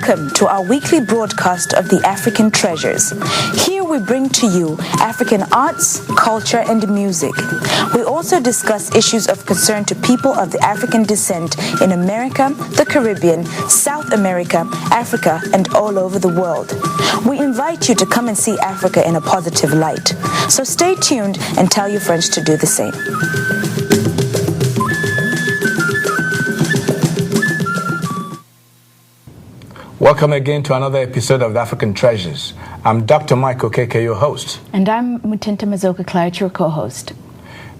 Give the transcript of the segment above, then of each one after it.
Welcome to our weekly broadcast of the African Treasures. Here we bring to you African arts, culture, and music. We also discuss issues of concern to people of the African descent in America, the Caribbean, South America, Africa, and all over the world. We invite you to come and see Africa in a positive light. So stay tuned and tell your friends to do the same. Welcome again to another episode of the African Treasures. I'm Dr. Mike Okeke, your host. And I'm Mutinta Mazoka Clark, your co-host.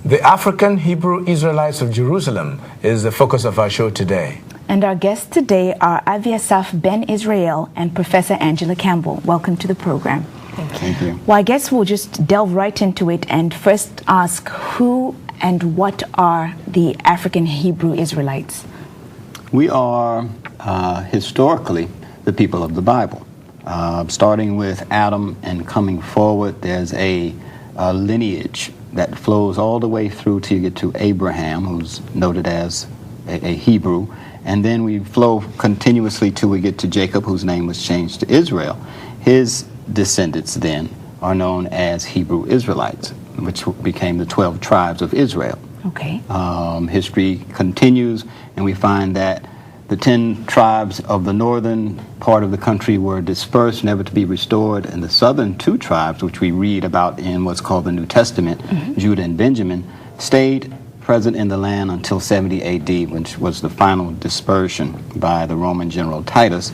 The African Hebrew Israelites of Jerusalem is the focus of our show today. And our guests today are Aviasaf Ben Israel and Professor Angela Campbell. Welcome to the program. Thank you. Well, I guess we'll just delve right into it and first ask who and what are the African Hebrew Israelites? We are historically the people of the Bible. Starting with Adam and coming forward, there's a lineage that flows all the way through till you get to Abraham, who's noted as a Hebrew. And then we flow continuously till we get to Jacob, whose name was changed to Israel. His descendants then are known as Hebrew Israelites, which became the 12 tribes of Israel. Okay. History continues, and we find that the 10 tribes of the northern part of the country were dispersed, never to be restored, and the southern 2 tribes, which we read about in what's called the New Testament, Judah and Benjamin, stayed present in the land until 70 AD, which was the final dispersion by the Roman general Titus.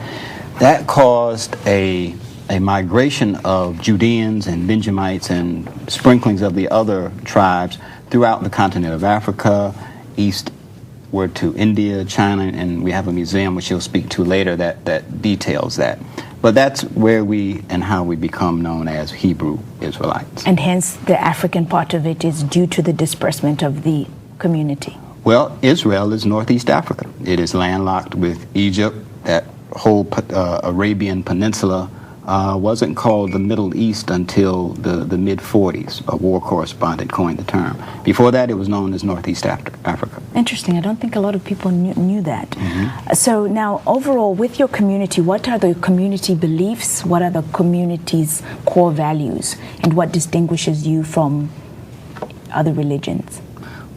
That caused a migration of Judeans and Benjamites and sprinklings of the other tribes throughout the continent of Africa, eastward to India, China, and we have a museum which you'll speak to later that details that. But that's where we and how we become known as Hebrew Israelites. And hence the African part of it is due to the disbursement of the community. Well, Israel is Northeast Africa. It is landlocked with Egypt. That whole Arabian Peninsula wasn't called the Middle East until the mid-40s. A war correspondent coined the term. Before that, it was known as Northeast Africa. Interesting. I don't think a lot of people knew that. So now, overall, with your community, what are the community beliefs? What are the community's core values? And what distinguishes you from other religions?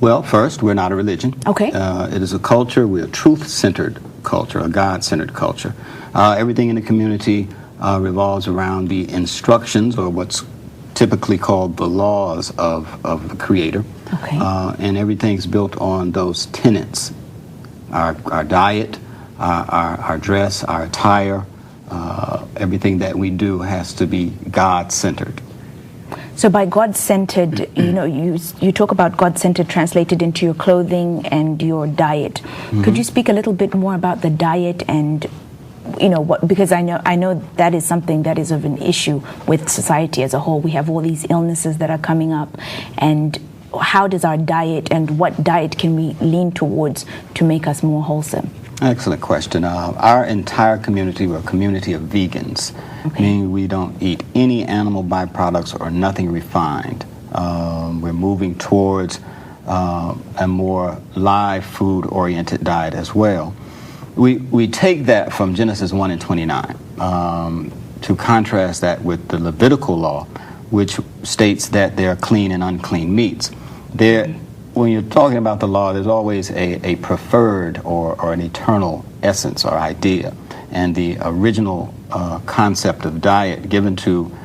Well, first, we're not a religion. Okay. It is a culture. We're a truth-centered culture, a God-centered culture. Everything in the community revolves around the instructions, or what's typically called the laws of the Creator. Okay. And everything's built on those tenets. Our diet, our dress, our attire, everything that we do has to be God-centered. So by God-centered, you talk about God-centered translated into your clothing and your diet. Could you speak a little bit more about the diet and because I know that is something that is of an issue with society as a whole. We have all these illnesses that are coming up, and how does our diet and what diet can we lean towards to make us more wholesome? Excellent question. Our entire community, we're a community of vegans, meaning we don't eat any animal byproducts or nothing refined. We're moving towards a more live food-oriented diet as well. We take that from Genesis 1 and 29 to contrast that with the Levitical law, which states that there are clean and unclean meats. When you're talking about the law, there's always a preferred or an eternal essence or idea. And the original concept of diet given to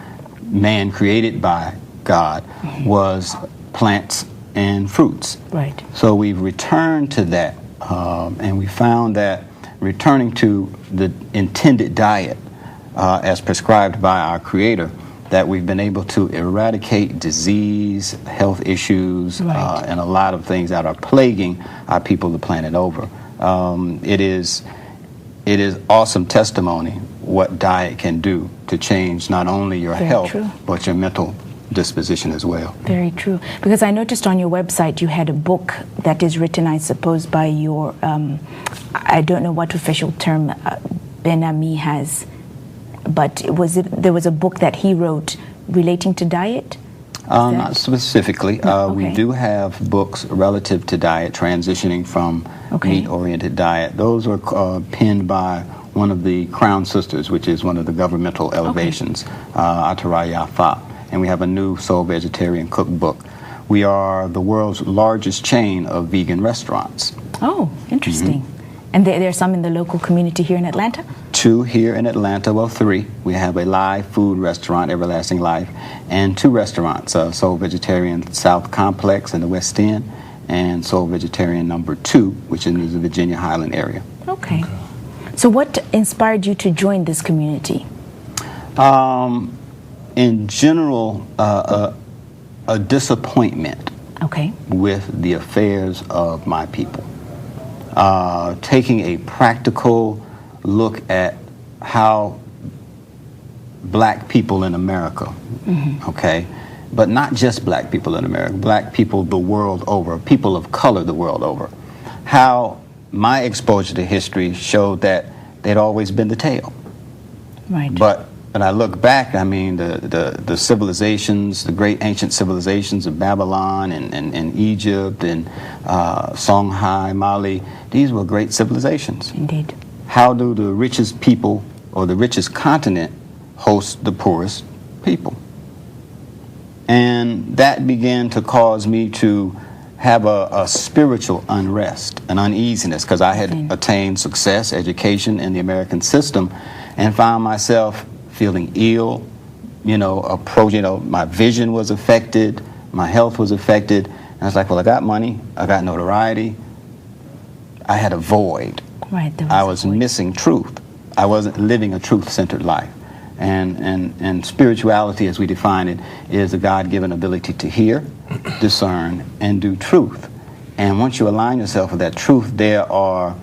man created by God was plants and fruits. Right. So we've returned to that, and we found that returning to the intended diet as prescribed by our Creator, that we've been able to eradicate disease, health issues, and a lot of things that are plaguing our people the planet over. It is awesome testimony what diet can do to change not only your health, but your mental disposition as well. Very true. Because I noticed on your website you had a book that is written, I suppose, by your, I don't know what official term Ben Ami has, but there was a book that he wrote relating to diet? Not specifically. We do have books relative to diet, transitioning from meat-oriented diet. Those are penned by one of the Crown Sisters, which is one of the governmental elevations, Atarayafa. And we have a new soul vegetarian cookbook. We are the world's largest chain of vegan restaurants. Oh, interesting. And there are some in the local community here in Atlanta? 2 here in Atlanta, well 3. We have a live food restaurant, Everlasting Life, and 2 restaurants, Soul Vegetarian South Complex in the West End, and Soul Vegetarian number 2, which is in the Virginia Highland area. Okay. So what inspired you to join this community? In general, a disappointment with the affairs of my people. Taking a practical look at how black people in America, but not just black people in America, black people the world over, people of color the world over, how my exposure to history showed that they'd always been the tail. Right. But when I look back, I mean, the civilizations, the great ancient civilizations of Babylon and Egypt and Songhai, Mali, these were great civilizations. Indeed. How do the richest people or the richest continent host the poorest people? And that began to cause me to have a spiritual unrest, an uneasiness, because I had attained success, education in the American system, and found myself feeling ill, my vision was affected, my health was affected, and I was like, well, I got money, I got notoriety, I had a void. Right, I was missing truth. I wasn't living a truth-centered life. And spirituality, as we define it, is a God-given ability to hear, discern, and do truth. And once you align yourself with that truth, there are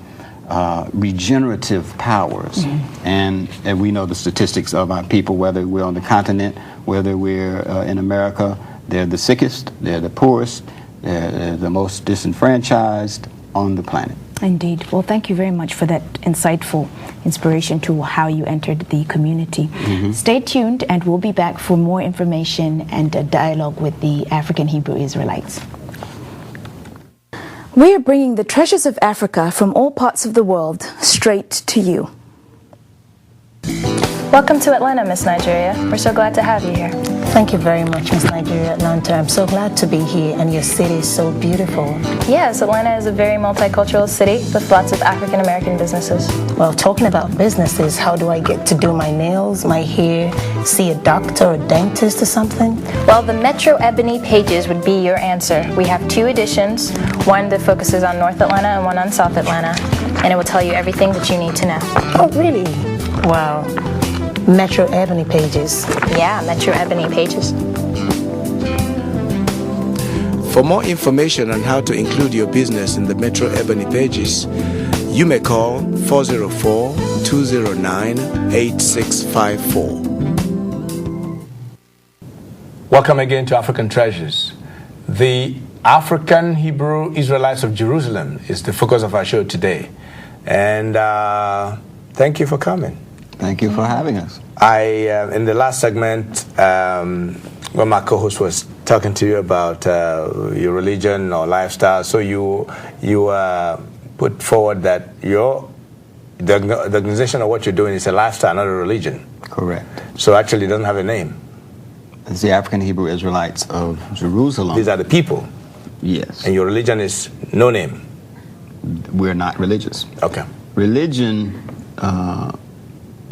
regenerative powers. And we know the statistics of our people, whether we're on the continent, whether we're in America, they're the sickest, they're the poorest, they're the most disenfranchised on the planet. Indeed. Well, thank you very much for that insightful inspiration to how you entered the community. Stay tuned, and we'll be back for more information and a dialogue with the African Hebrew Israelites. We are bringing the treasures of Africa from all parts of the world straight to you. Welcome to Atlanta, Miss Nigeria. We're so glad to have you here. Thank you very much, Miss Nigeria Atlanta. I'm so glad to be here, and your city is so beautiful. Yes, Atlanta is a very multicultural city with lots of African American businesses. Well, talking about businesses, how do I get to do my nails, my hair, see a doctor or dentist or something? Well, the Metro Ebony pages would be your answer. We have 2 editions, one that focuses on North Atlanta and one on South Atlanta, and it will tell you everything that you need to know. Oh, really? Wow. Metro Ebony pages. Yeah, Metro Ebony pages. For more information on how to include your business in the Metro Ebony pages, you may call 404-209-8654. Welcome again to African Treasures. The African Hebrew Israelites of Jerusalem is the focus of our show today. And thank you for coming. Thank you for having us. In the last segment, when my co-host was talking to you about your religion or lifestyle, so you put forward that the organization of what you're doing is a lifestyle, not a religion. Correct. So actually, it doesn't have a name. It's the African Hebrew Israelites of Jerusalem. These are the people. Yes. And your religion is no name. We're not religious. Okay. Religion are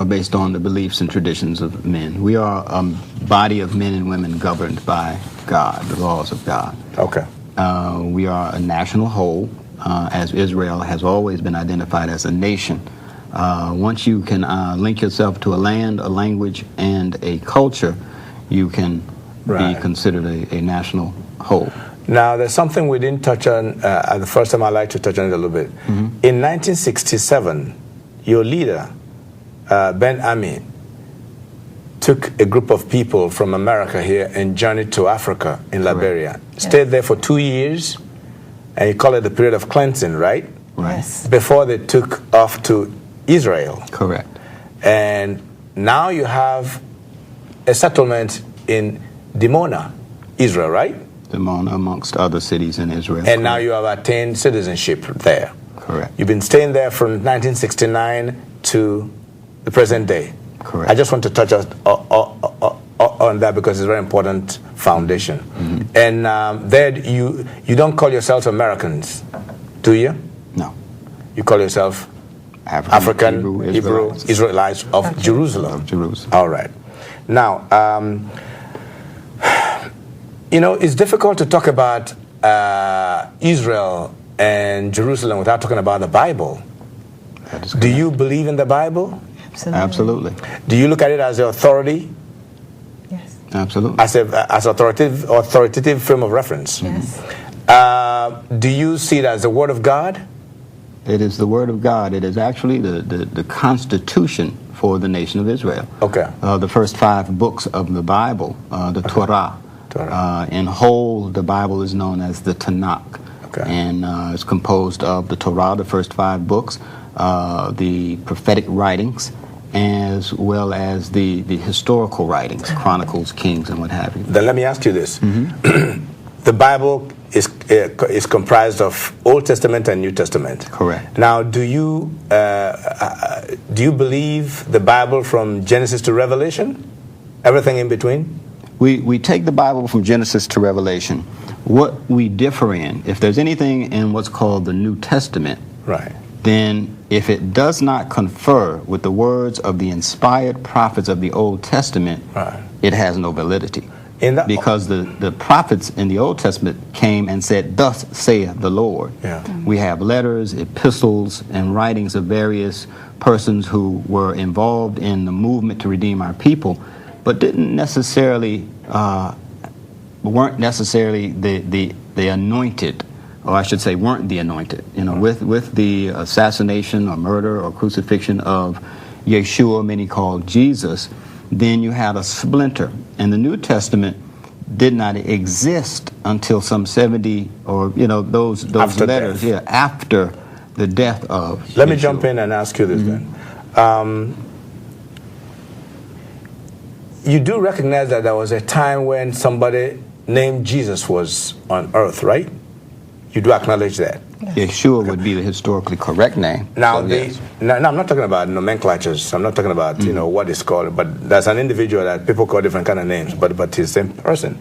based on the beliefs and traditions of men. We are a body of men and women governed by God, the laws of God. Okay. We are a national whole, as Israel has always been identified as a nation. Once you can link yourself to a land, a language, and a culture, you can be considered a national whole. Now, there's something we didn't touch on the first time. I'd like to touch on it a little bit. In 1967, your leader, Ben Ami, took a group of people from America here and journeyed to Africa in Liberia. Stayed there for 2 years, and you call it the period of cleansing, right? Right. Yes. Before they took off to Israel. Correct. And now you have a settlement in Dimona, Israel, right? Dimona, amongst other cities in Israel. And now you have attained citizenship there. Correct. You've been staying there from 1969 to the present day. Correct. I just want to touch on that because it's a very important foundation. And there you don't call yourselves Americans, do you? No. You call yourself African Hebrew Israelites of Jerusalem. Of Jerusalem. All right. Now, it's difficult to talk about Israel and Jerusalem without talking about the Bible. Do you believe in the Bible? Absolutely. Do you look at it as the authority? Yes. As Absolutely. authoritative frame of reference? Yes. Do you see it as the Word of God? It is the Word of God. It is actually the Constitution for the nation of Israel. Okay. The first 5 books of the Bible, the Torah. In whole, the Bible is known as the Tanakh. Okay. And it's composed of the Torah, the first 5 books, the prophetic writings, as well as the historical writings, Chronicles, Kings, and what have you. Then let me ask you this. The Bible is comprised of Old Testament and New Testament. Correct. Now, do you believe the Bible from Genesis to Revelation? Everything in between? We take the Bible from Genesis to Revelation. What we differ in, if there's anything in what's called the New Testament, Right. then if it does not confer with the words of the inspired prophets of the Old Testament, Right. it has no validity. Because the prophets in the Old Testament came and said, "Thus saith the Lord." Yeah. We have letters, epistles, and writings of various persons who were involved in the movement to redeem our people, but weren't necessarily the anointed, or I should say weren't the anointed. With the assassination or murder or crucifixion of Yeshua, many called Jesus, then you had a splinter. And the New Testament did not exist until some 70, or those After letters, death. after the death of Let me Yeshua. jump in and ask you this then. You do recognize that there was a time when somebody named Jesus was on earth, right? You do acknowledge that. Yeshua would be the historically correct name. Now, So, yes. now, I'm not talking about nomenclatures. I'm not talking about what is called, but there's an individual that people call different kind of names, but he's the same person.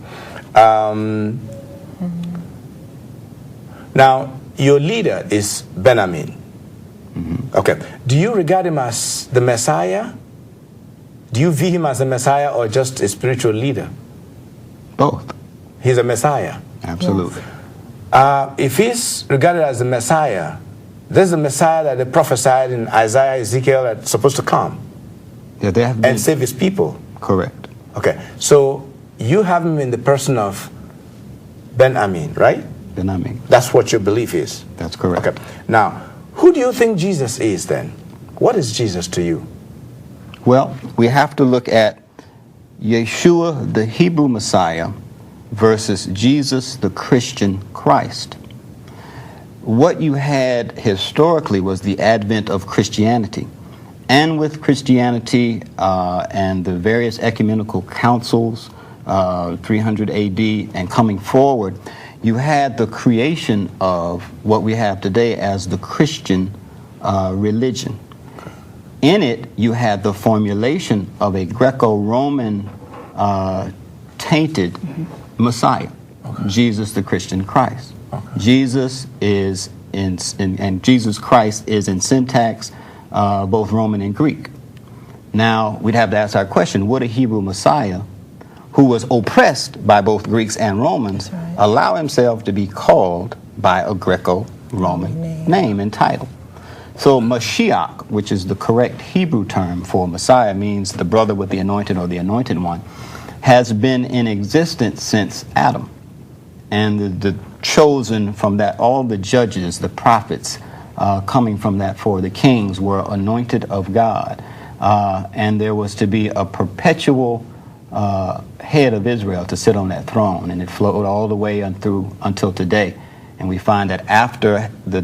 Now, your leader is Benjamin. Okay. Do you regard him as the Messiah? Do you view him as the Messiah or just a spiritual leader? Both. He's a Messiah. Absolutely. If he's regarded as the Messiah, there's the Messiah that they prophesied in Isaiah, Ezekiel that's supposed to come Yeah, they have been and save his people. correct. Okay, so you have him in the person of Ben-Amin, right? Then I mean, That's what your belief is. that's correct. Okay, now, who do you think Jesus is then? What is Jesus to you? Well, we have to look at Yeshua, the Hebrew Messiah, versus Jesus, the Christian Christ. What you had historically was the advent of Christianity. And with Christianity and the various ecumenical councils, 300 AD and coming forward, you had the creation of what we have today as the Christian religion. In it, you had the formulation of a Greco-Roman tainted Messiah, Jesus the Christian Christ. Jesus is and Jesus Christ is in syntax both Roman and Greek. Now, we'd have to ask our question, would a Hebrew Messiah who was oppressed by both Greeks and Romans allow himself to be called by a Greco-Roman name and title? So Mashiach, which is the correct Hebrew term for Messiah, means the brother with the anointed or the anointed one, has been in existence since Adam. And the chosen from that, all the judges, the prophets coming from that for the kings were anointed of God. And there was to be a perpetual head of Israel to sit on that throne. And it flowed all the way until today. And we find that after the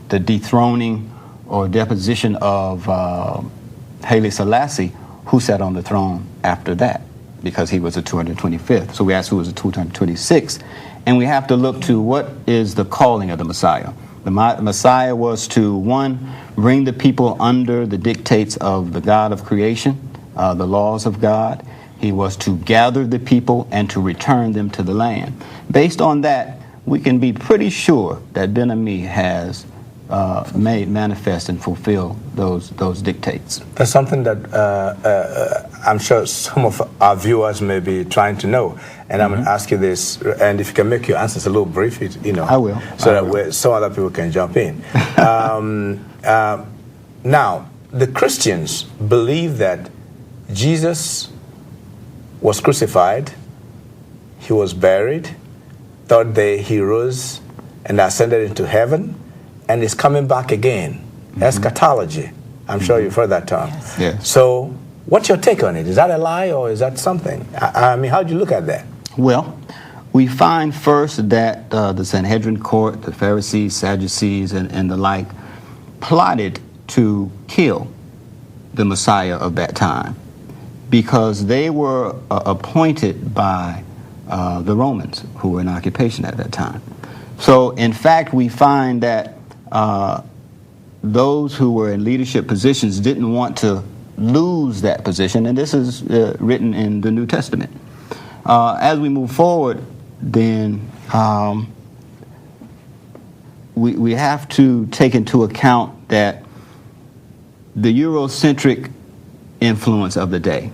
dethroning or deposition of Haile Selassie, who sat on the throne after that, because he was the 225th. So we ask who was the 226th. And we have to look to what is the calling of the Messiah. The Messiah was to, one, bring the people under the dictates of the God of creation, the laws of God. He was to gather the people and to return them to the land. Based on that, we can be pretty sure that Ben-Ami has made manifest and fulfill those dictates. That's something that I'm sure some of our viewers may be trying to know. And I'm going to ask you this, and if you can make your answers a little brief, I will. So some other people can jump in. Now, the Christians believe that Jesus was crucified, he was buried, third day he rose and ascended into heaven, and is coming back again. Eschatology. I'm sure you've heard that term. Yes. So what's your take on it? Is that a lie or is that something? I mean, how do you look at that? Well, we find first that the Sanhedrin court, the Pharisees, Sadducees, and the like plotted to kill the Messiah of that time because they were appointed by the Romans who were in occupation at that time. So, in fact, we find that those who were in leadership positions didn't want to lose that position, and this is written in the New Testament. As we move forward, then we have to take into account that the Eurocentric influence of the day.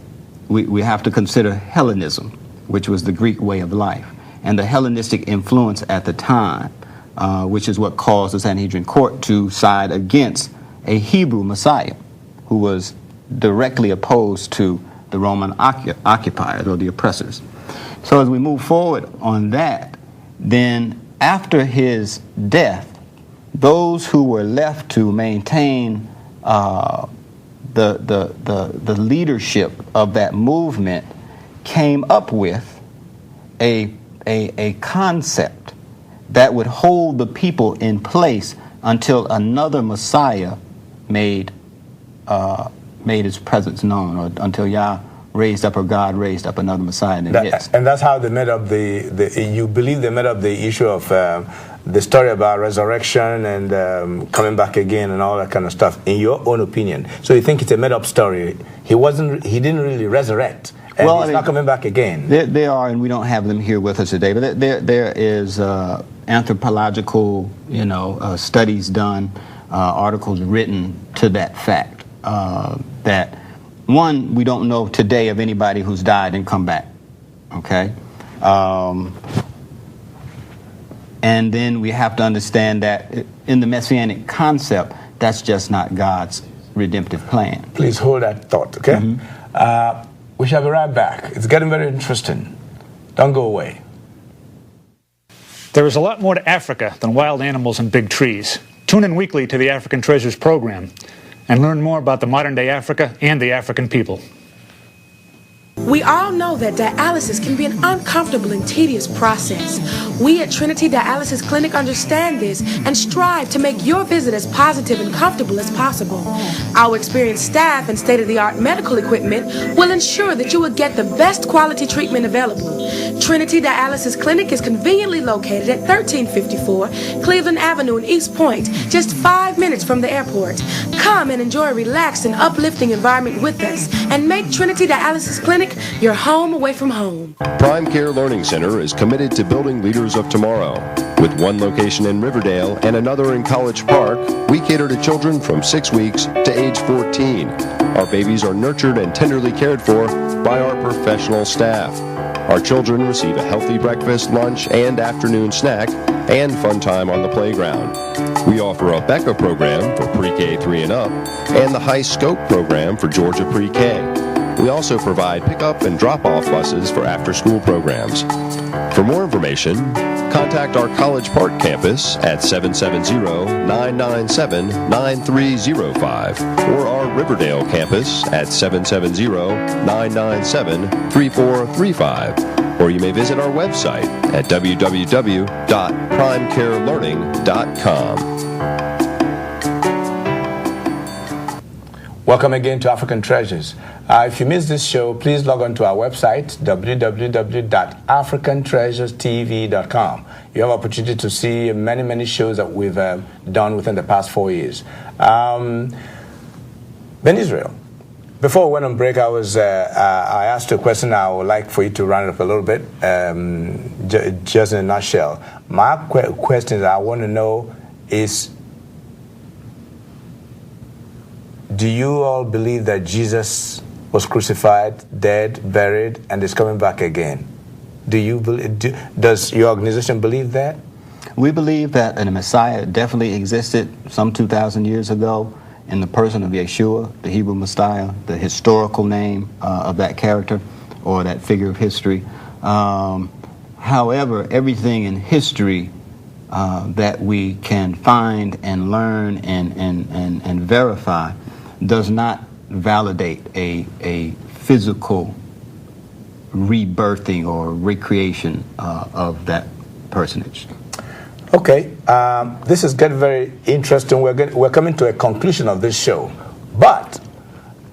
We have to consider Hellenism, which was the Greek way of life, and the Hellenistic influence at the time, which is what caused the Sanhedrin court to side against a Hebrew Messiah who was directly opposed to the Roman occupiers or the oppressors. So as we move forward on that, then after his death, those who were left to maintain the leadership of that movement came up with a concept that would hold the people in place until another Messiah made his presence known, or until Yah raised up, or God raised up another Messiah in their midst. And that's how they made up you believe they made up the issue of the story about resurrection and coming back again and all that kind of stuff, in your own opinion. So you think it's a made up story? He didn't really resurrect. And he's not coming back again. There are, and we don't have them here with us today, but there is anthropological, studies done, articles written to that fact. That one, we don't know today of anybody who's died and come back. Okay, and then we have to understand that in the messianic concept, that's just not God's redemptive plan. Please hold that thought. Okay. We shall be right back. It's getting very interesting. Don't go away. There is a lot more to Africa than wild animals and big trees. Tune in weekly to the African Treasures program and learn more about the modern-day Africa and the African people. We all know that dialysis can be an uncomfortable and tedious process. We at Trinity Dialysis Clinic understand this and strive to make your visit as positive and comfortable as possible. Our experienced staff and state-of-the-art medical equipment will ensure that you will get the best quality treatment available. Trinity Dialysis Clinic is conveniently located at 1354 Cleveland Avenue in East Point, just 5 minutes from the airport. Come and enjoy a relaxed and uplifting environment with us and make Trinity Dialysis Clinic your home away from home. Prime Care Learning Center is committed to building leaders of tomorrow. With one location in Riverdale and another in College Park, we cater to children from 6 weeks to age 14. Our babies are nurtured and tenderly cared for by our professional staff. Our children receive a healthy breakfast, lunch, and afternoon snack, and fun time on the playground. We offer a BECA program for pre-K 3 and up, and the High Scope program for Georgia Pre-K. We also provide pickup and drop-off buses for after-school programs. For more information, contact our College Park campus at 770-997-9305 or our Riverdale campus at 770-997-3435. Or you may visit our website at www.primecarelearning.com. Welcome again to African Treasures. If you missed this show, please log on to our website, www.africantreasurestv.com. You have opportunity to see many, many shows that we've done within the past 4 years. Ben Israel, before we went on break, I asked you a question. I would like for you to round it up a little bit, just in a nutshell. My question that I want to know is, do you all believe that Jesus was crucified, dead, buried, and is coming back again? Does your organization believe that? We believe that a Messiah definitely existed some 2,000 years ago in the person of Yeshua, the Hebrew Messiah, the historical name of that character or that figure of history. However, everything in history that we can find and learn and verify does not validate a physical rebirthing or recreation of that personage. Okay, this is getting very interesting. We're coming to a conclusion of this show, but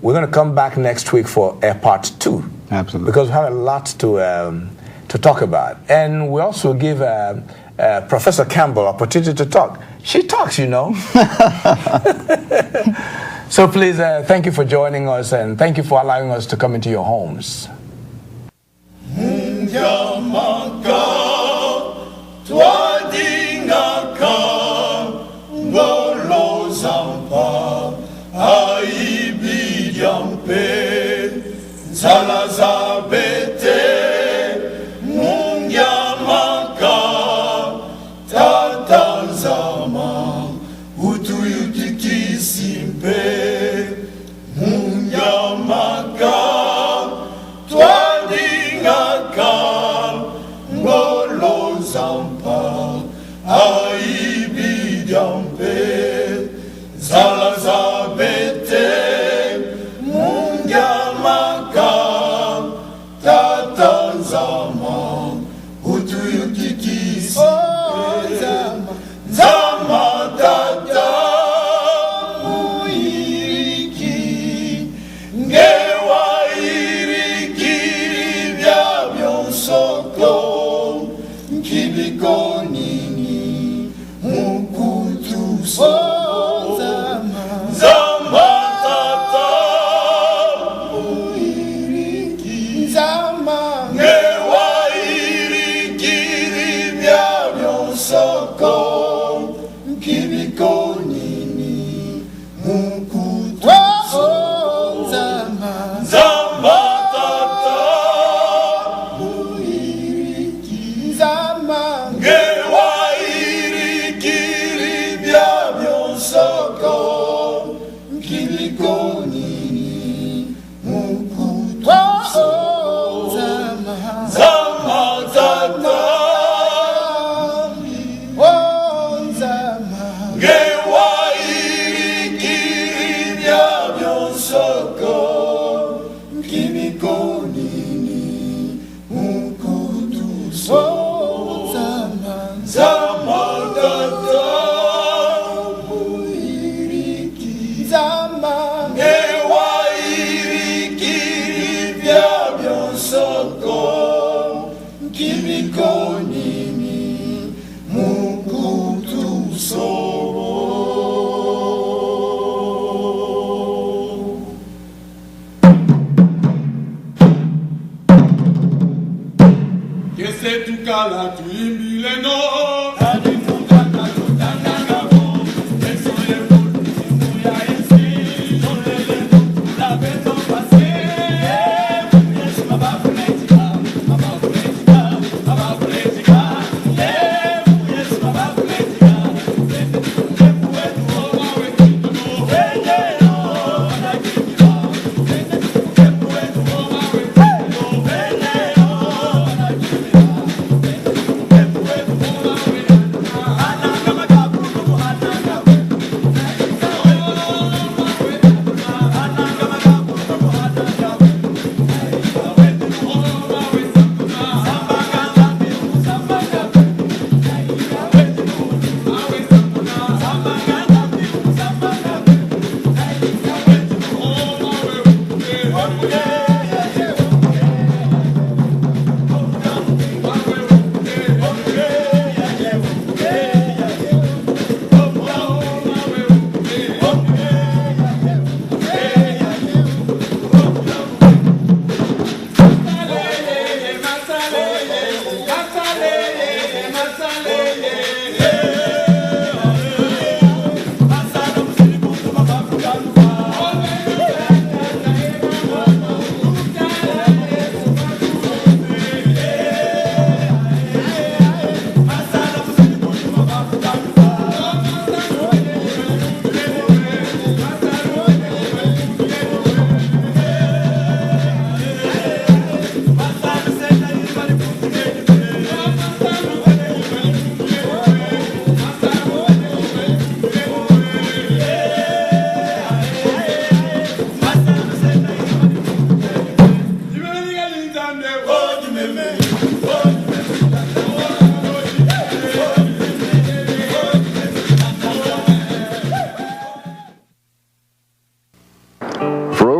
we're going to come back next week for a part 2. Absolutely, because we have a lot to talk about, and we also give Professor Campbell opportunity to talk. She talks, you know. So please, thank you for joining us, and thank you for allowing us to come into your homes.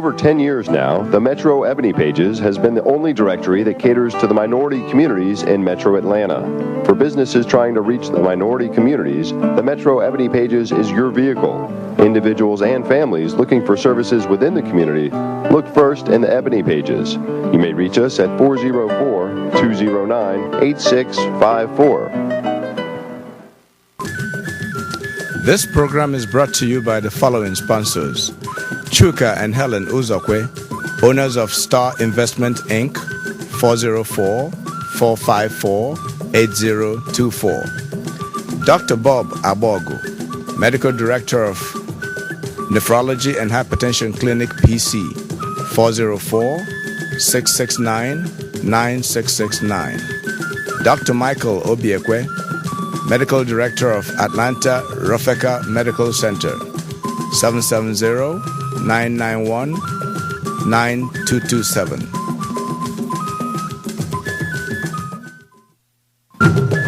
over 10 years now, the Metro Ebony Pages has been the only directory that caters to the minority communities in Metro Atlanta. For businesses trying to reach the minority communities, the Metro Ebony Pages is your vehicle. Individuals and families looking for services within the community, look first in the Ebony Pages. You may reach us at 404-209-8654. This program is brought to you by the following sponsors: Chuka and Helen Uzokwe, owners of Star Investment Inc., 404-454-8024. Dr. Bob Abogu, Medical Director of Nephrology and Hypertension Clinic PC, 404-669-9669. Dr. Michael Obiekwe, Medical Director of Atlanta Rofeka Medical Center, 770-991-9227.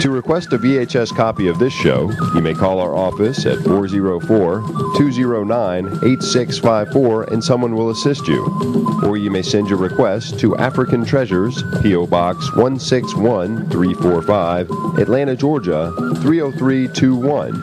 To request a VHS copy of this show, you may call our office at 404-209-8654 and someone will assist you. Or you may send your request to African Treasures, P.O. Box 161345, Atlanta, Georgia 30321.